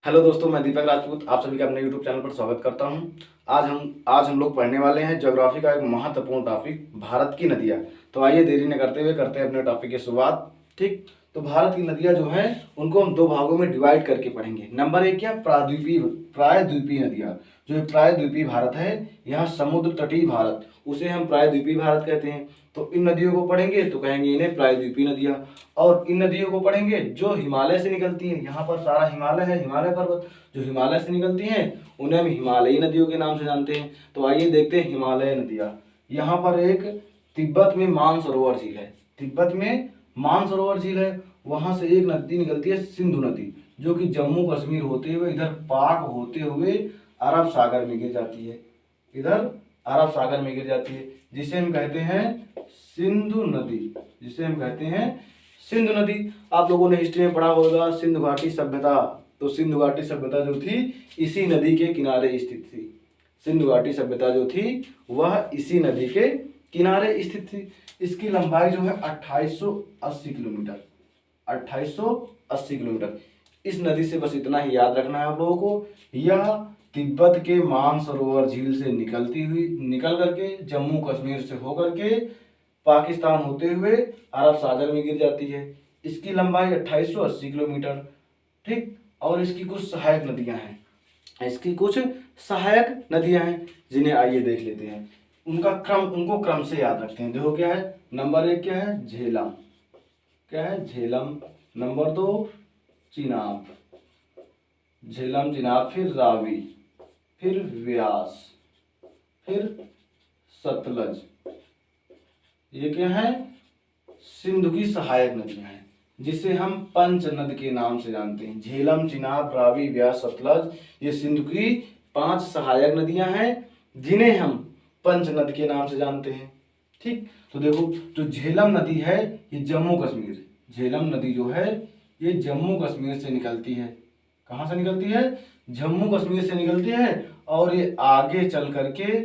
Hello दोस्तों, मैं दीपक राजपूत आप सभी का अपने यूट्यूब चैनल पर स्वागत करता हूं। आज हम लोग पढ़ने वाले हैं ज्योग्राफी का एक महत्वपूर्ण टॉपिक, भारत की नदियां। तो आइए देरी न करते हुए करते हैं अपने टॉपिक की शुरुआत। ठीक, तो भारत की नदियां जो हैं उनको हम दो भागों में डिवाइड करके पढ़ेंगे। नंबर एक क्या, प्रायद्वीपीय नदियां। जो ये प्रायद्वीपीय भारत है, यहाँ समुद्र तटीय भारत, उसे हम प्रायद्वीपीय भारत कहते हैं। तो इन नदियों को पढ़ेंगे तो कहेंगे इन्हें प्रायद्वीपीय नदियां। और इन नदियों को पढ़ेंगे जो हिमालय से निकलती हैं, यहाँ पर सारा हिमालय है, हिमालय पर्वत जो हिमालय से निकलती हैं उन्हें हम हिमालयी नदियों के नाम से जानते हैं। तो आइए देखते हैं हिमालय नदियाँ। यहाँ पर एक तिब्बत में मानसरोवर झील है, तिब्बत में मानसरोवर झील है, वहां से एक नदी निकलती है सिंधु नदी, जो कि जम्मू कश्मीर होते हुए इधर पाक होते हुए अरब सागर में गिर जाती है, इधर अरब सागर में गिर जाती है, जिसे हम कहते हैं सिंधु नदी, जिसे हम कहते हैं सिंधु नदी। आप लोगों ने हिस्ट्री में पढ़ा होगा सिंधु घाटी सभ्यता। तो सिंधु घाटी सभ्यता जो थी इसी नदी के किनारे स्थित थी। सिंधु घाटी सभ्यता जो थी वह इसी नदी के किनारे स्थित थी। इसकी लंबाई जो है 2880 किलोमीटर, 2880 किलोमीटर। इस नदी से बस इतना ही याद रखना है आप लोगों को। यह तिब्बत के मानसरोवर झील से निकल करके जम्मू कश्मीर से होकर के पाकिस्तान होते हुए अरब सागर में गिर जाती है। इसकी लंबाई 2880 किलोमीटर। ठीक, और इसकी कुछ सहायक नदियां हैं, इसकी कुछ सहायक नदियां हैं जिन्हें आइए देख लेते हैं। उनको क्रम से याद रखते हैं। देखो क्या है, नंबर एक क्या है, झेलम। क्या है, झेलम। नंबर दो चिनाब, झेलम चिनाब, फिर रावी, फिर व्यास, फिर सतलज। ये क्या है, सिंधु की सहायक नदियां हैं जिसे हम पंचनद के नाम से जानते हैं। झेलम, चिनाब, रावी, व्यास, सतलज, ये सिंधु की 5 सहायक नदियां हैं जिन्हें हम पंचनद के नाम से जानते हैं। ठीक, तो देखो जो झेलम नदी है ये जम्मू कश्मीर, झेलम नदी जो है ये जम्मू कश्मीर से निकलती है। कहाँ से निकलती है, जम्मू कश्मीर से निकलती है, और ये आगे चल करके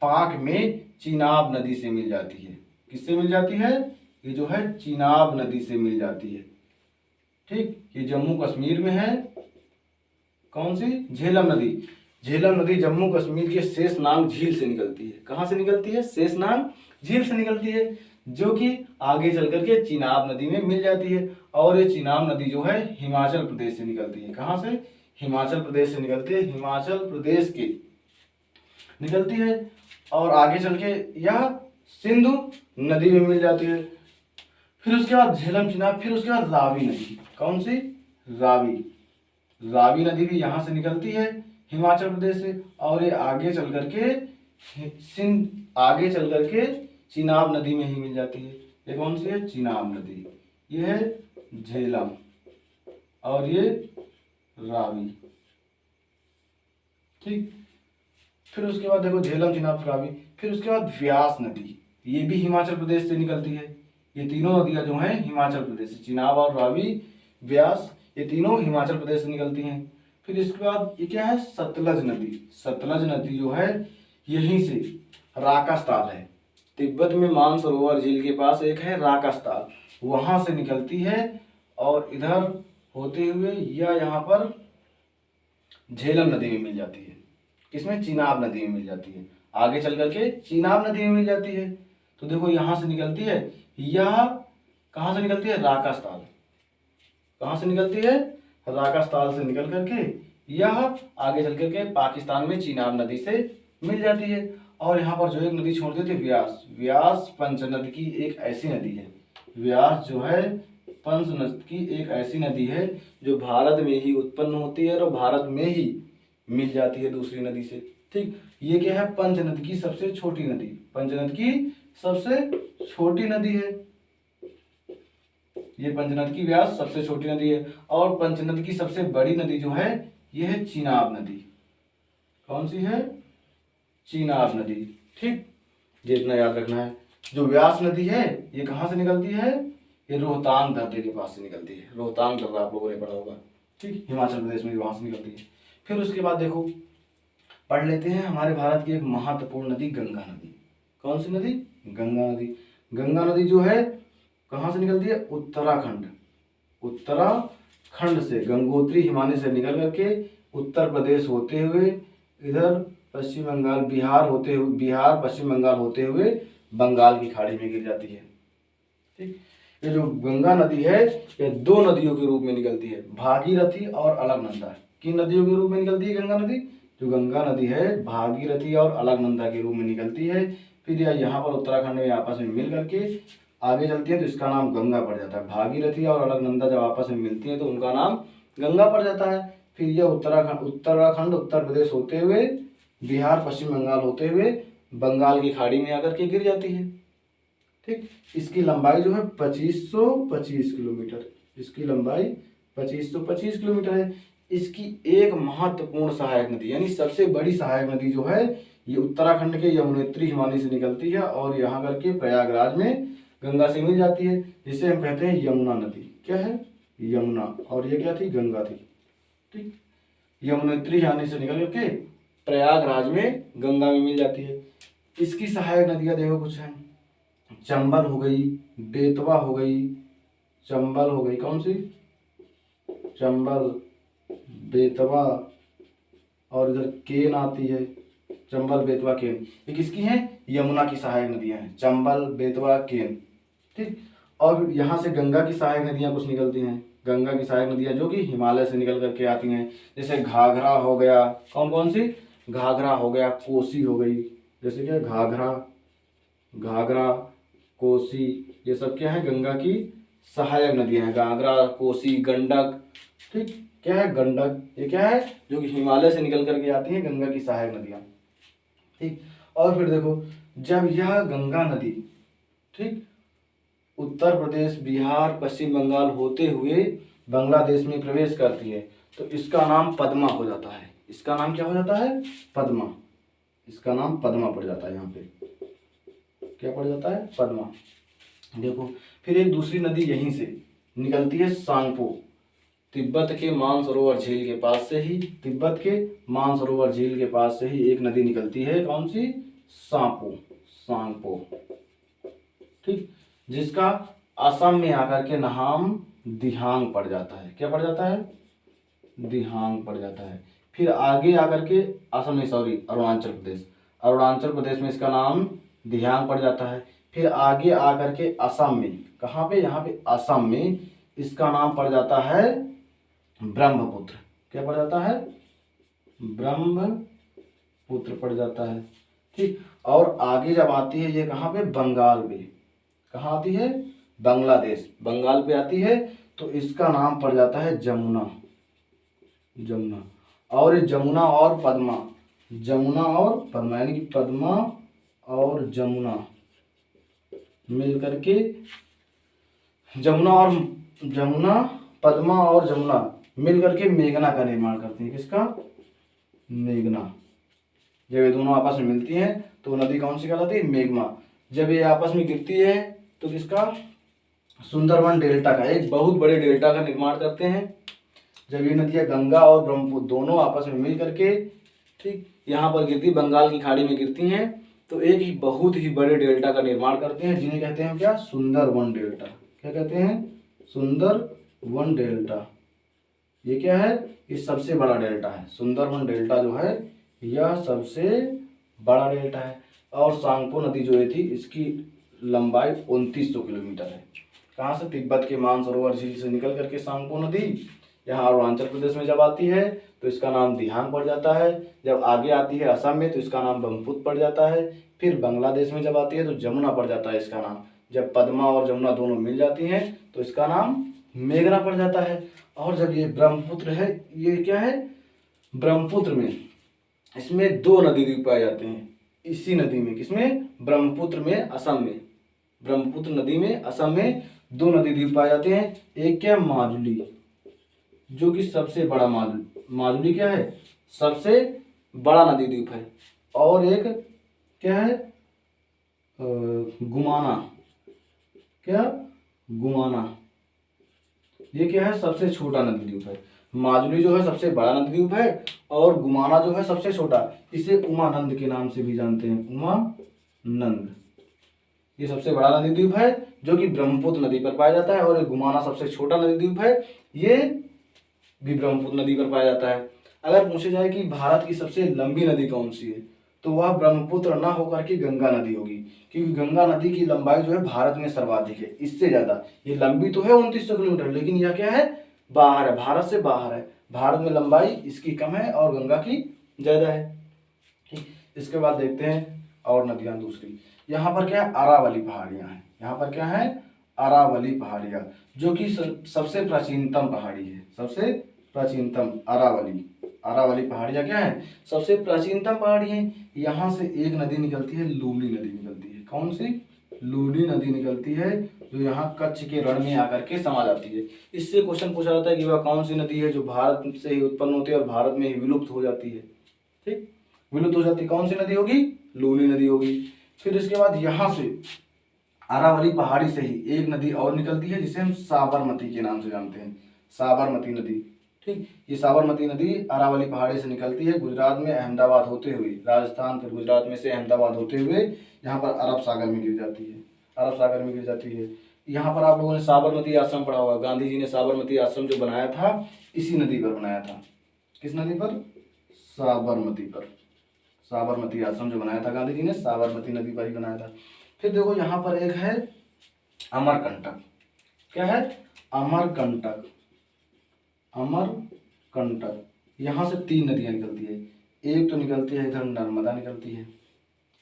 पाक में चिनाब नदी से मिल जाती है। किससे मिल जाती है, ये जो है चिनाब नदी से मिल जाती है। ठीक, ये जम्मू कश्मीर में है। कौन सी, झेलम नदी। झेलम नदी जम्मू कश्मीर के शेषनाग झील से निकलती है। कहाँ से निकलती है, शेषनाग झील से निकलती है, जो कि आगे चल करके चिनाब नदी में मिल जाती है। और ये चिनाब नदी जो है हिमाचल प्रदेश से निकलती है। कहाँ से, हिमाचल प्रदेश से निकलती है, हिमाचल प्रदेश की निकलती है, और आगे चल के यह सिंधु नदी में मिल जाती है। फिर उसके बाद झेलम, चिनाब, फिर उसके बाद रावी नदी। कौन सी, रावी। रावी नदी भी यहाँ से निकलती है हिमाचल प्रदेश से, और ये आगे चल करके चिनाब नदी में ही मिल जाती है। ये कौन सी है, चिनाब नदी। ये है झेलम और ये रावी। ठीक, फिर उसके बाद देखो झेलम, चिनाब, रावी, फिर उसके बाद व्यास नदी, ये भी हिमाचल प्रदेश से निकलती है। ये तीनों नदियां जो हैं हिमाचल प्रदेश से, चिनाब और रावी, व्यास, ये तीनों हिमाचल प्रदेश से निकलती हैं। फिर इसके बाद ये क्या है, सतलज नदी। सतलज नदी जो है यहीं से राकास्ताल है, तिब्बत में मानसरोवर झील के पास एक है राकास्ताल, वहां से निकलती है और इधर होते हुए या यहाँ पर झेलम नदी में मिल जाती है। किसमें, चिनाब नदी में मिल जाती है, आगे चल करके चिनाब नदी में मिल जाती है। तो देखो यहाँ से निकलती है, यह कहाँ से निकलती है, राकास्ताल। कहाँ से निकलती है, राकास्ताल से निकल करके यह आगे चल करके पाकिस्तान में चिनाब नदी से मिल जाती है। और यहाँ पर जो एक नदी छोड़ देती है, व्यास। व्यास पंचनद की एक ऐसी नदी है, व्यास जो है पंचनद की एक ऐसी नदी है जो भारत में ही उत्पन्न होती है और भारत में ही मिल जाती है दूसरी नदी से। ठीक, ये क्या है, पंचनद की सबसे छोटी नदी, पंचनद की सबसे छोटी नदी है। ये पंचनद की व्यास सबसे छोटी नदी है, और पंचनद की सबसे बड़ी नदी जो है ये है चिनाब नदी। कौन सी है, चिनाब नदी। ठीक, ये इतना याद रखना है। जो व्यास नदी है ये कहाँ से निकलती है, ये रोहतांग दर्रे के पास से निकलती है। रोहतांग दर्रा आप लोगों ने पढ़ा होगा। ठीक, हिमाचल प्रदेश में वहां से निकलती है। फिर उसके बाद देखो पढ़ लेते हैं हमारे भारत की एक महत्वपूर्ण नदी, गंगा नदी। कौन सी नदी, गंगा नदी। गंगा नदी जो है कहाँ से निकलती है, उत्तराखंड, उत्तराखंड खंड से, गंगोत्री हिमालय से निकल करके उत्तर प्रदेश होते हुए इधर पश्चिम बंगाल, बिहार पश्चिम बंगाल होते हुए बंगाल की खाड़ी में गिर जाती है। ठीक, ये जो गंगा नदी है ये दो नदियों के रूप में निकलती है, भागीरथी और अलकनंदा। किन नदियों के रूप में निकलती है गंगा नदी? जो गंगा नदी है भागीरथी और अलकनंदा के रूप में निकलती है। फिर यह यहाँ पर उत्तराखंड में आपस में मिल करके आगे चलती है तो इसका नाम गंगा पड़ जाता है। भागीरथी और अलकनंदा जब आपस में मिलती हैं तो उनका नाम गंगा पड़ जाता है। फिर यह उत्तराखंड उत्तर प्रदेश होते हुए बिहार पश्चिम बंगाल होते हुए बंगाल की खाड़ी में आकर के गिर जाती है। ठीक, इसकी लंबाई जो है 2525 किलोमीटर, इसकी लंबाई 2525 किलोमीटर है। इसकी एक महत्वपूर्ण सहायक नदी यानी सबसे बड़ी सहायक नदी जो है ये उत्तराखंड के यमुनोत्री हिमालय से निकलती है और यहाँ करके प्रयागराज में गंगा से मिल जाती है, जिसे हम कहते हैं यमुना नदी। क्या है? यमुना। और ये क्या थी? गंगा थी। ठीक, यमुनोत्री हिमालय से निकल करके प्रयागराज में गंगा में मिल जाती है। इसकी सहायक नदियाँ देखो कुछ हैं, चंबल हो गई, बेतवा हो गई, चंबल हो गई, कौन सी? चंबल, बेतवा, और इधर केन आती है, चंबल बेतवा केन। ये किसकी हैं? यमुना की सहायक नदियां हैं, चंबल बेतवा केन। ठीक, और यहाँ से गंगा की सहायक नदियां कुछ निकलती हैं, गंगा की सहायक नदियां जो कि हिमालय से निकल करके आती हैं, जैसे घाघरा हो गया, कौन कौन सी? घाघरा हो गया, कोसी हो गई, जैसे क्या घाघरा कोसी, ये सब क्या है? गंगा की सहायक नदियां हैं, घाघरा कोसी गंडक। ठीक, क्या है? गंडक, ये क्या है? जो कि हिमालय से निकल करके आती है, गंगा की सहायक नदियां। ठीक, और फिर देखो जब यह गंगा नदी ठीक उत्तर प्रदेश बिहार पश्चिम बंगाल होते हुए बांग्लादेश में प्रवेश करती है तो इसका नाम पद्मा हो जाता है। इसका नाम क्या हो जाता है? पद्मा। इसका नाम पद्मा पड़ जाता है। यहाँ पे क्या पड़ जाता है? पद्मा। देखो फिर एक दूसरी नदी यहीं से निकलती है, सांगपो, तिब्बत के मानसरोवर झील के पास से ही, तिब्बत के मानसरोवर झील के पास से ही एक नदी निकलती है, कौन सी? सांगपो। ठीक, जिसका असम में आकर के नाम दिहांग पड़ जाता है। क्या पड़ जाता है? दिहांग पड़ जाता है। फिर आगे आकर के असम में, सॉरी, अरुणाचल प्रदेश में इसका नाम दिहांग पड़ जाता है। फिर आगे आकर के असम में, कहाँ पे? यहाँ पे असम में इसका नाम पड़ जाता है ब्रह्मपुत्र। क्या पड़ जाता है? ब्रह्मपुत्र पड़ जाता है। ठीक, और आगे जब आती है ये कहाँ पे? बंगाल पे। कहाँ आती है? बांग्लादेश, बंगाल पे आती है तो इसका नाम पड़ जाता है जमुना। और ये जमुना और पद्मा यानी कि पद्मा और जमुना मिल करके पद्मा और जमुना मिल करके मेघना का निर्माण करती हैं। किसका? मेघना। जब ये दोनों आपस में मिलती हैं तो नदी कौन सी कहलाती है? मेघना। जब ये आपस में गिरती है तो किसका? सुंदरवन डेल्टा का, एक बहुत बड़े डेल्टा का निर्माण करते हैं। जब ये नदियाँ गंगा और ब्रह्मपुत्र दोनों आपस में मिल करके ठीक यहाँ पर गिरती, बंगाल की खाड़ी में गिरती हैं तो एक ही बहुत ही बड़े डेल्टा का निर्माण करते हैं, जिन्हें कहते हैं क्या? सुंदरवन डेल्टा। क्या कहते हैं? सुंदरवन डेल्टा। ये क्या है? ये सबसे बड़ा डेल्टा है। सुंदरवन डेल्टा जो है यह सबसे बड़ा डेल्टा है। और सांगपो नदी जो है थी इसकी लंबाई 2900 किलोमीटर है। कहाँ से? तिब्बत के मानसरोवर झील से निकल करके सांगपो नदी यहाँ अरुणाचल प्रदेश में जब आती है तो इसका नाम दिहांग पड़ जाता है। जब आगे आती है असम में तो इसका नाम ब्रह्मपुत्र पड़ जाता है। फिर बांग्लादेश में जब आती है तो जमुना पड़ जाता है इसका नाम। जब पद्मा और जमुना दोनों मिल जाती हैं तो इसका नाम मेघना पड़ जाता है। और जब ये ब्रह्मपुत्र है, ये क्या है? ब्रह्मपुत्र में इसमें दो नदी द्वीप पाए जाते हैं इसी नदी में। किसमें? ब्रह्मपुत्र में, असम में। ब्रह्मपुत्र नदी में असम में दो नदी द्वीप पाए जाते हैं। एक क्या? माजुली, जो कि सबसे बड़ा माजुली क्या है? सबसे बड़ा नदी द्वीप है। और एक क्या है? गुमाना। क्या? गुमाना। ये क्या है? सबसे छोटा नदी द्वीप है। माजुली जो है सबसे बड़ा नदी द्वीप है और गुमाना जो है सबसे छोटा। इसे उमानंद के नाम से भी जानते हैं, उमानंद। ये सबसे बड़ा नदी द्वीप है जो कि ब्रह्मपुत्र नदी पर पाया जाता है और ये गुमाना सबसे छोटा नदी द्वीप है। ये भी ब्रह्मपुत्र नदी पर पाया जाता है। अगर पूछे जाए कि भारत की सबसे लंबी नदी कौन सी है, तो वह ब्रह्मपुत्र ना होकर के गंगा नदी होगी, क्योंकि गंगा नदी की लंबाई जो है भारत में सर्वाधिक है। इससे ज्यादा ये लंबी तो है 2900 किलोमीटर, लेकिन यह क्या है, बाहर है, भारत से बाहर है। भारत में लंबाई इसकी कम है और गंगा की ज्यादा है। ठीक, इसके बाद देखते हैं और नदियां दूसरी। यहाँ पर क्या है, अरावली पहाड़ियां हैं। यहाँ पर क्या है, अरावली पहाड़ियां, जो कि सबसे प्राचीनतम पहाड़ी है। सबसे प्राचीनतम अरावली, अरावली पहाड़ियां क्या है, सबसे प्राचीनतम पहाड़ी है। यहाँ से एक नदी निकलती है, लूनी नदी निकलती है। कौन सी, लूनी नदी निकलती है, जो यहाँ कच्छ के रण में आकर के समा जाती है। इससे क्वेश्चन पूछा जाता है कि वह कौन सी नदी है जो भारत से ही उत्पन्न होती है और भारत में ही विलुप्त हो जाती है। ठीक, विलुप्त हो जाती है, कौन सी नदी होगी, लूनी नदी होगी। फिर इसके बाद यहाँ से अरावली पहाड़ी से ही एक नदी और निकलती है, जिसे हम साबरमती के नाम से जानते हैं, साबरमती नदी। ठीक, ये साबरमती नदी अरावली पहाड़ी से निकलती है, गुजरात में अहमदाबाद होते हुए, राजस्थान फिर गुजरात में से अहमदाबाद होते हुए यहाँ पर अरब सागर में गिर जाती है, अरब सागर में गिर जाती है। यहाँ पर आप लोगों ने साबरमती आश्रम पढ़ा होगा। गांधी जी ने साबरमती आश्रम जो बनाया था, इसी नदी पर बनाया था। किस नदी पर, साबरमती पर। साबरमती आश्रम जो बनाया था गांधी जी ने, साबरमती नदी पर ही बनाया था। फिर देखो यहाँ पर एक है अमरकंटक। क्या है, अमरकंटक, अमरकंटक। यहाँ से 3 नदियाँ निकलती है। एक तो निकलती है इधर, नर्मदा निकलती है।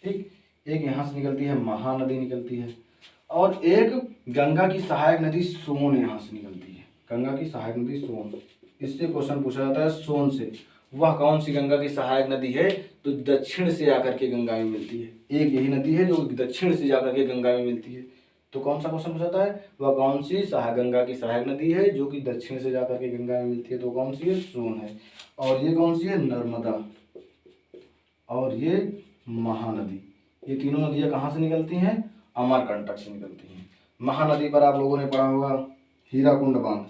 ठीक, एक यहाँ से निकलती है, महानदी निकलती है, और एक गंगा की सहायक नदी सोन यहाँ से निकलती है। गंगा की सहायक नदी सोन। इससे क्वेश्चन पूछा जाता है सोन से, वह कौन सी गंगा की सहायक नदी है, तो दक्षिण से आकर के गंगा में मिलती है। एक यही नदी है जो दक्षिण से जाकर के गंगा में मिलती है। तो कौन सा क्वेश्चन पूछा है, वह कौन सी गंगा की सहायक नदी है जो कि दक्षिण से जाकर के गंगा में मिलती है, तो कौन सी है, सोन है। और ये कौन सी है, नर्मदा, और ये महानदी। ये तीनों नदियाँ कहाँ से निकलती हैं, अमरकंटक से निकलती हैं। महानदी पर आप लोगों ने पढ़ा होगा हीराकुंड बांध,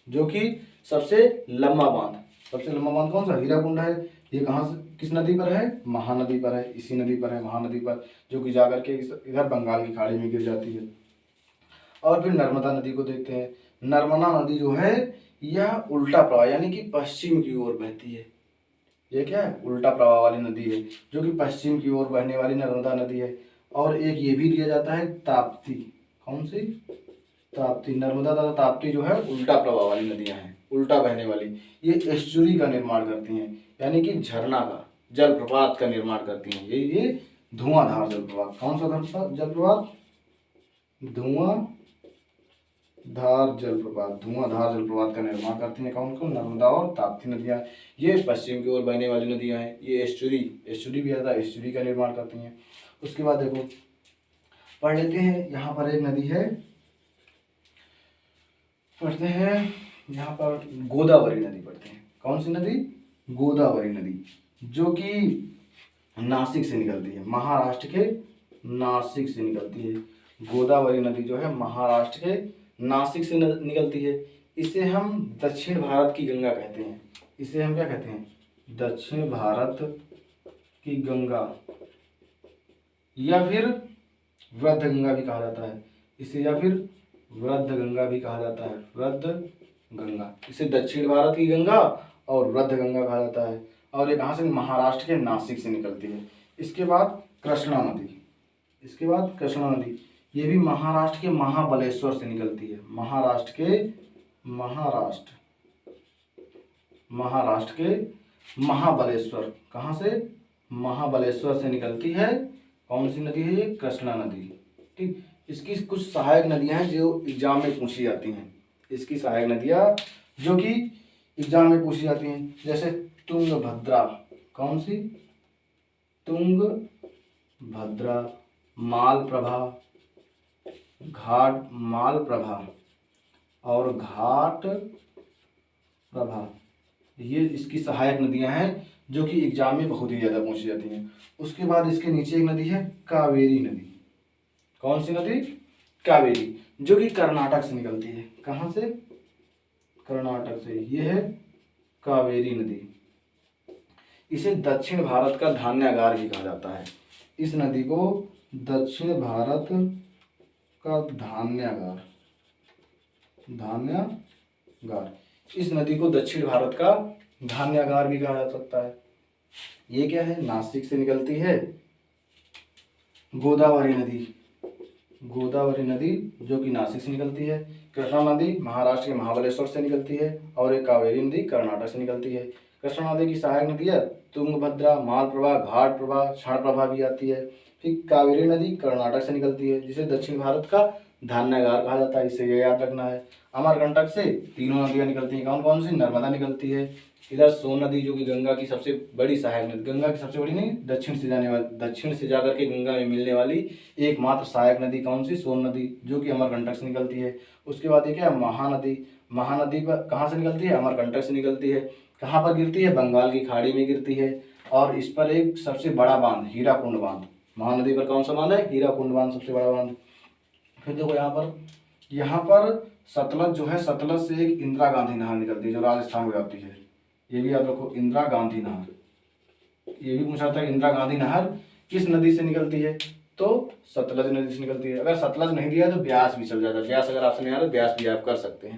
जो कि सबसे लंबा बांध, सबसे लंबा बांध कौन सा, हीराकुंड है। ये कहाँ से, किस नदी पर है, महानदी पर है, इसी नदी पर है, महानदी पर, जो कि जाकर के इधर बंगाल की खाड़ी में गिर जाती है। और फिर नर्मदा नदी को देखते हैं। नर्मदा नदी जो है यह उल्टा प्रवाह यानी कि पश्चिम की ओर बहती है। ये क्या है, उल्टा प्रवाह वाली नदी है, जो कि पश्चिम की ओर बहने वाली नर्मदा नदी है। और एक ये भी दिया जाता है ताप्ती। कौन सी, ताप्ती। नर्मदा तथा ताप्ती जो है उल्टा प्रवाह वाली नदियां हैं, उल्टा बहने वाली। ये एस्चुरी का निर्माण करती हैं, यानी कि झरना का, जलप्रपात का निर्माण करती हैं। ये धुआंधार जलप्रपात। कौन सा जलप्रपात, धुआंधार जलप्रपात, धुआंधार जलप्रपात का निर्माण करती हैं। कौन कौन, नर्मदा और ताप्ती नदियाँ। ये पश्चिम की ओर बहने वाली नदियाँ हैं। ये एस्चुरी भी आता है, एस्चुरी का निर्माण करती हैं। उसके बाद देखो पढ़ लेते हैं, यहाँ पर एक नदी है, पढ़ते हैं यहाँ पर गोदावरी नदी पढ़ते हैं। कौन सी नदी, गोदावरी नदी, जो कि नासिक से निकलती है, महाराष्ट्र के नासिक से निकलती है। गोदावरी नदी जो है महाराष्ट्र के नासिक से निकलती है। इसे हम दक्षिण भारत की गंगा कहते हैं। इसे हम क्या कहते हैं, दक्षिण भारत की गंगा, या फिर वृद्ध गंगा भी कहा जाता है इसे, या फिर वृद्ध गंगा भी कहा जाता है, वृद्ध गंगा। इसे दक्षिण भारत की गंगा और वृद्ध गंगा कहा जाता है। और ये कहाँ से, महाराष्ट्र के नासिक से निकलती है। इसके बाद कृष्णा नदी, इसके बाद कृष्णा नदी, ये भी महाराष्ट्र के महाबलेश्वर से निकलती है। महाराष्ट्र के महाबलेश्वर, कहाँ से, महाबलेश्वर से निकलती है। कौन सी नदी है ये, कृष्णा नदी। ठीक, इसकी कुछ सहायक नदियां हैं जो एग्जाम में पूछी जाती हैं। इसकी सहायक नदियां जो कि एग्जाम में पूछी जाती हैं, जैसे तुंगभद्रा। कौन सी, तुंगभद्रा, मालप्रभा, घाट मालप्रभा और घाट प्रभा, ये इसकी सहायक नदियां हैं जो कि एग्जाम में बहुत ही ज़्यादा पूछी जाती हैं। उसके बाद इसके नीचे एक नदी है कावेरी नदी। कौन सी नदी, कावेरी, जो कि कर्नाटक से निकलती है। कहाँ से, कर्नाटक से। ये है कावेरी नदी। इसे दक्षिण भारत का धान्यागार भी कहा जाता है। इस नदी को दक्षिण भारत का धान्यागार, इस नदी को दक्षिण भारत का धान्यागार भी कहा जा सकता है। ये क्या है, नासिक से निकलती है गोदावरी नदी, गोदावरी नदी जो कि नासिक से निकलती है। कृष्णा नदी महाराष्ट्र के महाबलेश्वर से निकलती है, और एक कावेरी नदी कर्नाटक से निकलती है। कृष्णा नदी की सहायक नदियाँ तुंगभद्रा, मालप्रभा, घाटप्रभा, क्षणप्रभा भी आती है। फिर कावेरी नदी कर्नाटक से निकलती है, जिसे दक्षिण भारत का धान्यागार कहा जाता है, इसे ये याद रखना है। अमरकंटक से तीनों नदियाँ निकलती हैं, कौन कौन सी, नर्मदा निकलती है। इधर सोन नदी जो कि गंगा की सबसे बड़ी सहायक नदी, गंगा की सबसे बड़ी नहीं, दक्षिण से जाने वाली, दक्षिण से जाकर के गंगा में मिलने वाली एकमात्र सहायक नदी कौन सी, सोन नदी, जो कि अमरकंटक से निकलती है। उसके बाद ये क्या है, महानदी। महानदी पर कहाँ से निकलती है, अमरकंटक से निकलती है। कहाँ पर गिरती है, बंगाल की खाड़ी में गिरती है। और इस पर एक सबसे बड़ा बांध, हीराकुंड बांध, महानदी पर कौन सा बांध है, हीराकुंड बांध सबसे बड़ा बांध। फिर देखो यहाँ पर सतलज जो है, सतलज से एक इंदिरा गांधी नहर निकलती है जो राजस्थान में जाती है। ये भी याद रखो, इंदिरा गांधी नहर। ये भी पूछा था, इंदिरा गांधी नहर किस नदी से निकलती है, तो सतलज नदी से निकलती है। अगर सतलज नहीं दिया तो ब्यास भी चल जाता है, ब्यास अगर आपसे नहीं आ रहा, ब्यास भी आप कर सकते हैं।